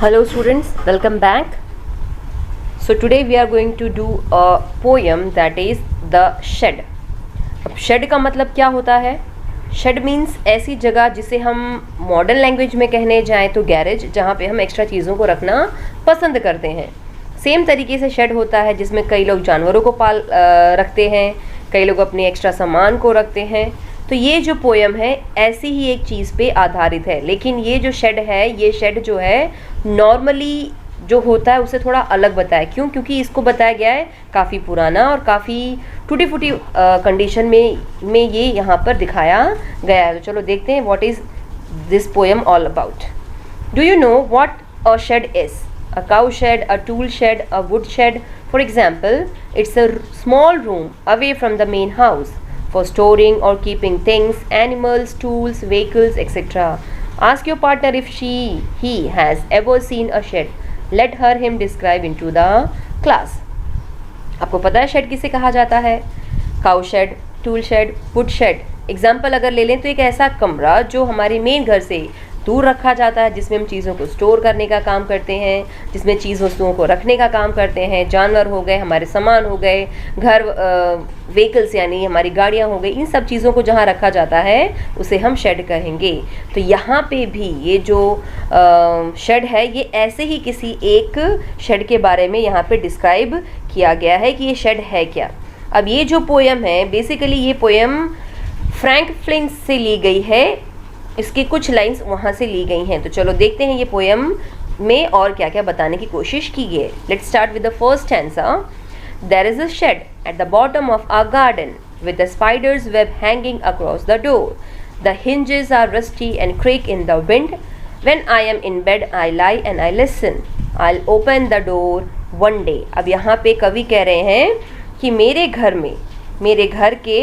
Hello students, welcome back. So today we are going to do a poem that is The Shed. अब shade का मतलब क्या होता है? शेड मीन्स ऐसी जगह जिसे हम मॉडर्न लैंग्वेज में कहने जाएं तो गैरेज, जहाँ पे हम एक्स्ट्रा चीज़ों को रखना पसंद करते हैं। सेम तरीके से शेड होता है जिसमें कई लोग जानवरों को रखते हैं, कई लोग अपने एक्स्ट्रा सामान को रखते हैं। तो ये जो पोयम है ऐसी ही एक चीज़ पे आधारित है, लेकिन ये जो शेड है, ये शेड जो है नॉर्मली जो होता है उससे थोड़ा अलग बताया। क्योंकि इसको बताया गया है काफ़ी पुराना और काफ़ी टूटी फूटी कंडीशन में ये यहाँ पर दिखाया गया है। तो चलो देखते हैं what is this poem all about. Do you know what a shed is? A cow shed, a tool shed, a wood shed. For example, it's a small room away from the main house for storing or keeping things, animals, tools, vehicles, etc. Ask your partner if he has ever seen a shed. Let him describe into the class. आपको पता है shade किसे कहा जाता है? Cow shed, tool shed, wood shed. Example अगर ले लें तो एक ऐसा कमरा जो हमारे मेन घर से दूर रखा जाता है, जिसमें हम चीज़ों को स्टोर करने का काम करते हैं, जिसमें वस्तुओं को रखने का काम करते हैं। जानवर हो गए, हमारे सामान हो गए, घर व्हीकल्स यानी हमारी गाड़ियाँ हो गई, इन सब चीज़ों को जहाँ रखा जाता है उसे हम शेड कहेंगे। तो यहाँ पे भी ये जो शेड है ये ऐसे ही किसी एक शेड के बारे में यहाँ पे डिस्क्राइब किया गया है कि ये शेड है क्या। अब ये जो पोयम है बेसिकली ये पोयम फ्रैंक फ्लिंट से ली गई है, इसकी कुछ लाइंस वहाँ से ली गई हैं। तो चलो देखते हैं ये पोयम में और क्या क्या बताने की कोशिश की है। Let's start with the first answer. There is a shed at the bottom of our garden with the spider's web hanging across the door. The hinges are rusty and creak in the wind. When I am in bed I lie and I listen. I'll open the door one day. अब यहाँ पे कवि कह रहे हैं कि मेरे घर के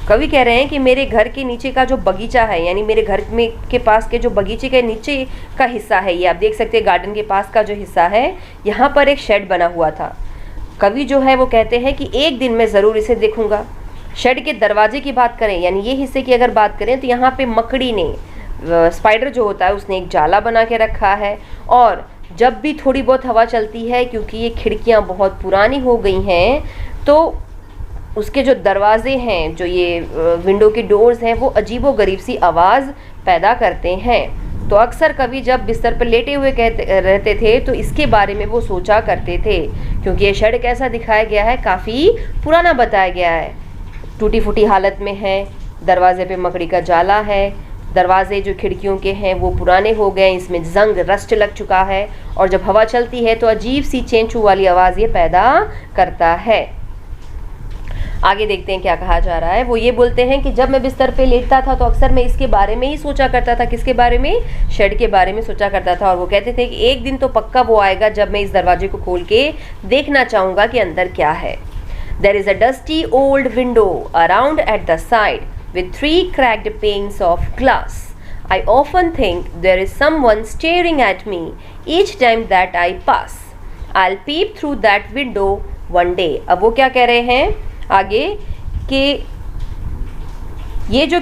कवि कह रहे हैं कि मेरे घर के नीचे का जो बगीचा है, यानी मेरे घर में के पास के जो बगीचे के नीचे का हिस्सा है, ये आप देख सकते हैं गार्डन के पास का जो हिस्सा है, यहाँ पर एक शेड बना हुआ था। कवि जो है वो कहते हैं कि एक दिन मैं ज़रूर इसे देखूंगा। शेड के दरवाजे की बात करें, यानी ये हिस्से की अगर बात करें तो यहाँ पे मकड़ी ने, स्पाइडर जो होता है, उसने एक जाला बना के रखा है और जब भी थोड़ी बहुत हवा चलती है, क्योंकि ये खिड़कियाँ बहुत पुरानी हो गई हैं, तो उसके जो दरवाजे हैं, जो ये विंडो के डोर्स हैं, वो अजीबोगरीब सी आवाज़ पैदा करते हैं। तो अक्सर कवि जब बिस्तर पर लेटे हुए रहते थे तो इसके बारे में वो सोचा करते थे, क्योंकि ये शेड कैसा दिखाया गया है, काफ़ी पुराना बताया गया है, टूटी फूटी हालत में है, दरवाजे पे मकड़ी का जाला है, दरवाजे जो खिड़कियों के हैं वो पुराने हो गए, इसमें जंग रस्ट लग चुका है और जब हवा चलती है तो अजीब सी चेंचू वाली आवाज़ ये पैदा करता है। आगे देखते हैं क्या कहा जा रहा है। वो ये बोलते हैं कि जब मैं बिस्तर पे लेटता था तो अक्सर मैं इसके बारे में ही सोचा करता था। किसके बारे में? शेड के बारे में सोचा करता था। और वो कहते थे कि एक दिन तो पक्का वो आएगा जब मैं इस दरवाजे को खोल के देखना चाहूँगा कि अंदर क्या है। There is a dusty old window around at the side with 3 cracked panes of glass. I often think there is someone staring at me each time that I pass. I'll peep through that window one day. अब वो क्या कह रहे हैं आगे कि ये जो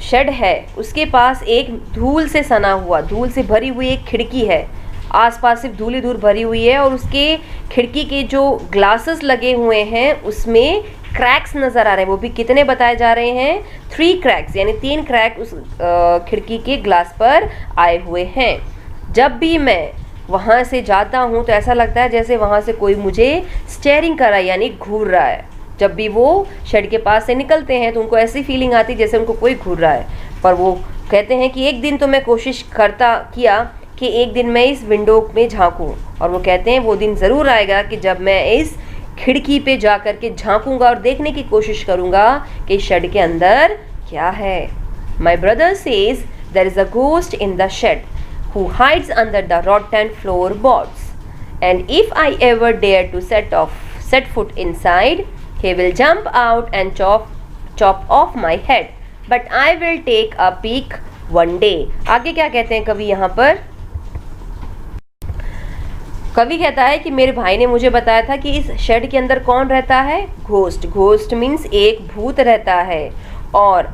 शेड है उसके पास एक धूल से सना हुआ, धूल से भरी हुई एक खिड़की है, आसपास सिर्फ धूल ही धूल भरी हुई है और उसके खिड़की के जो ग्लासेस लगे हुए हैं उसमें क्रैक्स नज़र आ रहे हैं। वो भी कितने बताए जा रहे हैं? 3 क्रैक्स, यानी 3 क्रैक उस खिड़की के ग्लास पर आए हुए हैं। जब भी मैं वहाँ से जाता हूँ तो ऐसा लगता है जैसे वहाँ से कोई मुझे स्टेयरिंग कर रहा है, यानी घूर रहा है। जब भी वो शेड के पास से निकलते हैं तो उनको ऐसी फीलिंग आती है जैसे उनको कोई घूर रहा है। पर वो कहते हैं कि एक दिन तो मैं कोशिश किया कि एक दिन मैं इस विंडो में झांकूं, और वो कहते हैं वो दिन ज़रूर आएगा कि जब मैं इस खिड़की पे जा कर के झांकूंगा और देखने की कोशिश करूंगा कि शेड के अंदर क्या है। My brother says there is a ghost in the shed who hides under the rotten floorboards, and if I ever dare to set foot inside, he will jump out and chop off my head, but I will take a peek one day. आगे क्या कहते हैं कवि यहाँ पर? कवि कहता है कि मेरे भाई ने मुझे बताया था कि इस शेड के अंदर कौन रहता है? घोस्ट। घोस्ट मीन्स एक भूत रहता है, और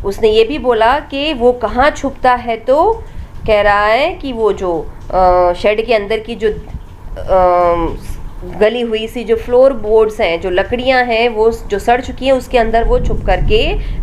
उसने ये भी बोला कि वो कहाँ छुपता है, तो कह रहा है कि वो जो शेड के अंदर की जो गली हुई सी जो फ्लोर बोर्ड्स हैं, जो लकड़ियां हैं, वो जो सड़ चुकी हैं, उसके अंदर वो छुप करके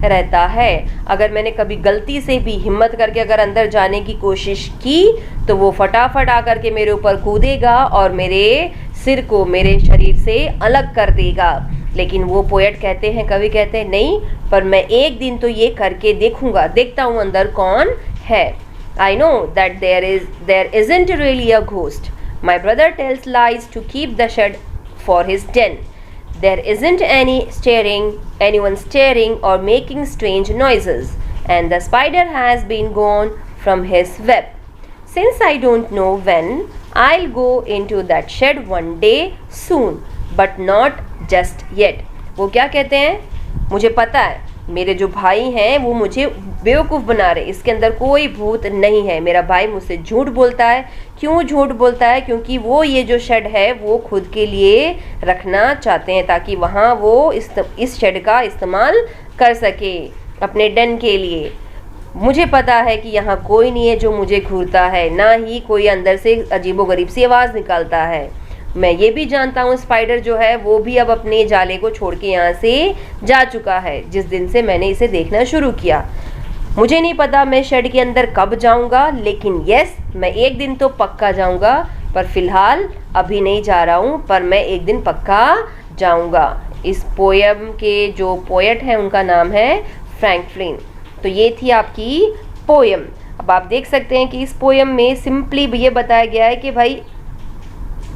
रहता है। अगर मैंने कभी गलती से भी हिम्मत करके अगर अंदर जाने की कोशिश की तो वो फटाफट आकर के मेरे ऊपर कूदेगा और मेरे सिर को मेरे शरीर से अलग कर देगा। लेकिन वो पोएट कहते हैं, कवि कहते हैं, नहीं, पर मैं एक दिन तो ये करके देखूंगा, देखता हूँ अंदर कौन है। I know that there isn't really a ghost. My brother tells lies to keep the shed for his den. There isn't anyone staring or making strange noises, and the spider has been gone from his web. Since I don't know when, I'll go into that shed one day soon, but not just yet. वो क्या कहते हैं, मुझे पता है मेरे जो भाई हैं वो मुझे बेवकूफ़ बना रहे, इसके अंदर कोई भूत नहीं है। मेरा भाई मुझसे झूठ बोलता है। क्यों झूठ बोलता है? क्योंकि वो ये जो शेड है वो खुद के लिए रखना चाहते हैं, ताकि वहाँ वो इस शेड का इस्तेमाल कर सके अपने डन के लिए। मुझे पता है कि यहाँ कोई नहीं है जो मुझे घूरता है, ना ही कोई अंदर से अजीबोगरीब सी आवाज़ निकालता है। मैं ये भी जानता हूँ स्पाइडर जो है वो भी अब अपने जाले को छोड़ के यहाँ से जा चुका है जिस दिन से मैंने इसे देखना शुरू किया। मुझे नहीं पता मैं शेड के अंदर कब जाऊँगा, लेकिन यस, मैं एक दिन तो पक्का जाऊँगा, पर फिलहाल अभी नहीं जा रहा हूँ, पर मैं एक दिन पक्का जाऊँगा। इस पोयम के जो पोएट हैं उनका नाम है फ्रैंकलिन। तो ये थी आपकी पोयम। अब आप देख सकते हैं कि इस पोयम में सिंपली ये बताया गया है कि भाई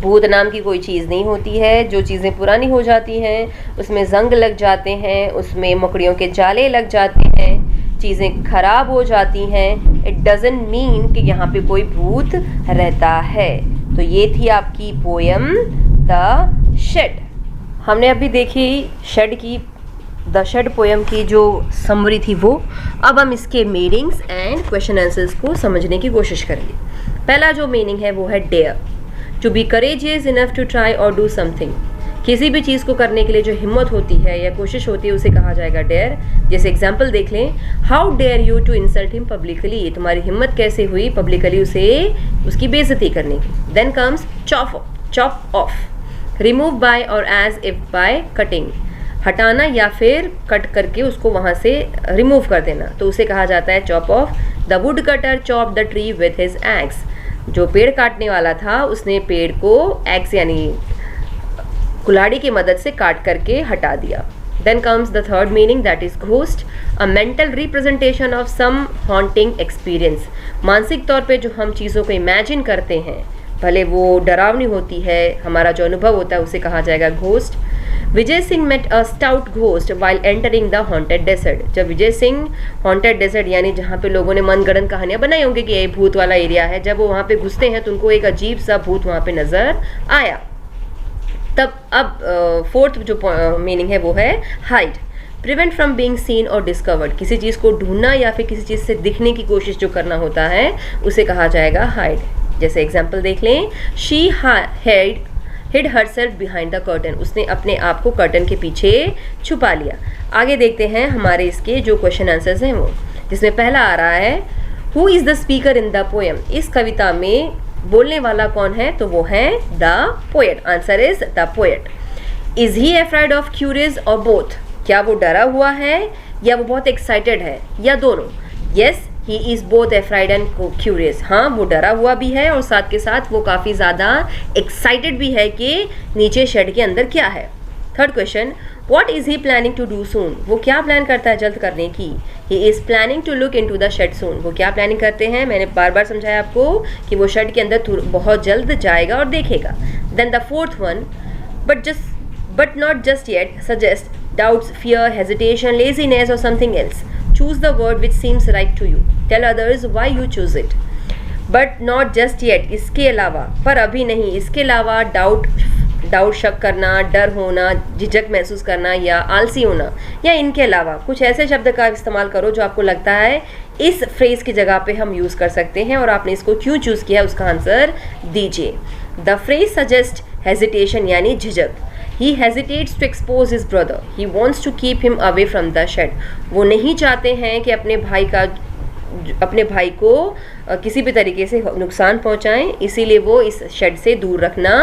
भूत नाम की कोई चीज़ नहीं होती है। जो चीज़ें पुरानी हो जाती हैं उसमें जंग लग जाते हैं, उसमें मकड़ियों के जाले लग जाते हैं, चीज़ें खराब हो जाती हैं। इट डजंट मीन कि यहाँ पे कोई भूत रहता है। तो ये थी आपकी पोयम द शेड। हमने अभी देखी शेड की, द शेड पोयम की जो समरी थी वो। अब हम इसके मीनिंग्स एंड क्वेश्चन आंसर्स को समझने की कोशिश करेंगे। पहला जो मीनिंग है वो है dare, to be courageous enough to try और डू समथिंग। किसी भी चीज़ को करने के लिए जो हिम्मत होती है या कोशिश होती है उसे कहा जाएगा डेयर। जैसे एग्जाम्पल देख लें, how dare you to insult him publicly, तुम्हारी हिम्मत कैसे हुई पब्लिकली उसे उसकी बेइज्जती करने की। Then comes chop off, remove by और एज इफ बाय कटिंग, हटाना या फिर कट करके उसको वहाँ से रिमूव कर देना, तो उसे कहा जाता है chop of. The wood cutter chop the tree with his ex, जो पेड़ काटने वाला था उसने पेड़ को एक्स यानी कुल्हाड़ी की मदद से काट करके हटा दिया। Then comes the third meaning, that is ghost, a mental representation of some haunting experience. मानसिक तौर पे जो हम चीज़ों को इमेजिन करते हैं, भले वो डरावनी होती है, हमारा जो अनुभव होता है उसे कहा जाएगा ghost. Vijay Singh met a stout ghost while entering the haunted desert. जब विजय सिंह हॉन्टेड डेजर्ट यानी जहाँ पे लोगों ने मनगढ़ंत कहानियाँ बनाई होंगी कि ये भूत वाला एरिया है, जब वो वहाँ पे घुसते हैं तो उनको एक अजीब सा भूत वहाँ पे नजर आया। तब अब फोर्थ जो मीनिंग है वो है hide, prevent from being seen और डिस्कवर्ड। किसी चीज़ को ढूंढना या फिर किसी चीज़ से दिखने की कोशिश जो करना होता है उसे कहा जाएगा हाइड। जैसे एग्जाम्पल देख लें, she hid herself behind the curtain, उसने अपने आप को कर्टन के पीछे छुपा लिया। आगे देखते हैं हमारे इसके जो क्वेश्चन आंसर्स हैं वो, जिसमें पहला आ रहा है, who is the speaker in the poem. इस कविता में बोलने वाला कौन है, तो वो है the poet. Answer is the poet. Is he afraid of curious और बोथ, क्या वो डरा हुआ है या वो बहुत एक्साइटेड है या दोनों। Yes, he is both afraid and curious. हाँ, वो डरा हुआ भी है और साथ के साथ वो काफ़ी ज़्यादा एक्साइटेड भी है कि नीचे शेड के अंदर क्या है। Third question, what is he planning to do soon, वो क्या प्लान करता है जल्द करने की। He is planning to look into the shed soon, वो क्या प्लानिंग करते हैं, मैंने बार बार समझाया आपको कि वो शेड के अंदर बहुत जल्द जाएगा और देखेगा। Then the fourth one, but not just yet, suggest doubts, fear, hesitation, laziness or something else. Choose the word which seems right to you. Tell others why you choose it. But not just yet, इसके अलावा, पर अभी नहीं, इसके अलावा doubt शक करना, डर होना, झिझक महसूस करना या आलसी होना, या इनके अलावा कुछ ऐसे शब्द का इस्तेमाल करो जो आपको लगता है इस फ्रेज की जगह पे हम यूज़ कर सकते हैं और आपने इसको क्यों चूज़ किया उसका आंसर दीजिए। द फ्रेज सजेस्ट हेजिटेशन यानी झिझक। He hesitates to expose his brother, he wants to keep him away from the shed. वो नहीं चाहते हैं कि अपने भाई को किसी भी तरीके से नुकसान पहुंचाएं, इसीलिए वो इस शेड से दूर रखना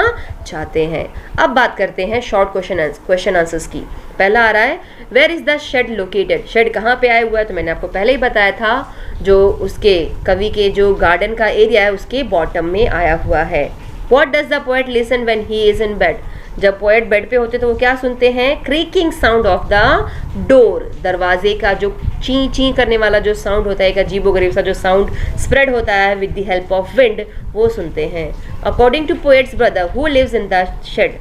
चाहते हैं। अब बात करते हैं शॉर्ट क्वेश्चन आंसर्स की। पहला आ रहा है, where is the shed located? Shed कहाँ पे आया हुआ है? तो मैंने आपको पहले ही बताया था, जो उसके कवि के जो गार्डन का एरिया है उसके बॉटम में आया हुआ है। What does the poet listen when he is in bed? जब पोएट बेड पे होते तो वो क्या सुनते हैं? Creaking sound of the door, दरवाजे का जो ची ची करने वाला जो साउंड होता है, एक अजीबोगरीब सा जो साउंड स्प्रेड होता है with the help of wind, वो सुनते हैं। According to poet's brother who lives in the shed?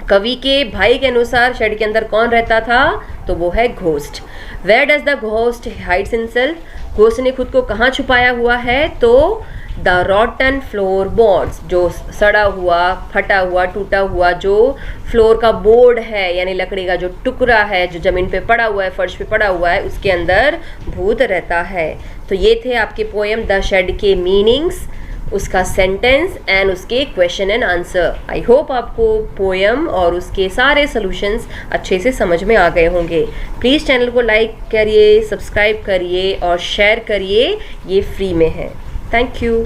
कवि के भाई के अनुसार शेड के अंदर कौन रहता था? तो वो है ghost. Where does the ghost hides himself? Ghost ने खुद को कहाँ छुपाया हुआ है? तो द रॉटन फ्लोर बोर्ड्स, जो सड़ा हुआ, फटा हुआ, टूटा हुआ जो फ्लोर का बोर्ड है, यानी लकड़ी का जो टुकड़ा है जो ज़मीन पे पड़ा हुआ है, फर्श पे पड़ा हुआ है, उसके अंदर भूत रहता है। तो ये थे आपके पोएम द शेड के मीनिंग्स, उसका सेंटेंस एंड उसके question and answer. I hope आपको पोएम और उसके सारे सॉल्यूशंस अच्छे से समझ में आ गए होंगे। प्लीज़ चैनल को लाइक करिए, सब्सक्राइब करिए और शेयर करिए, ये फ्री में है। Thank you.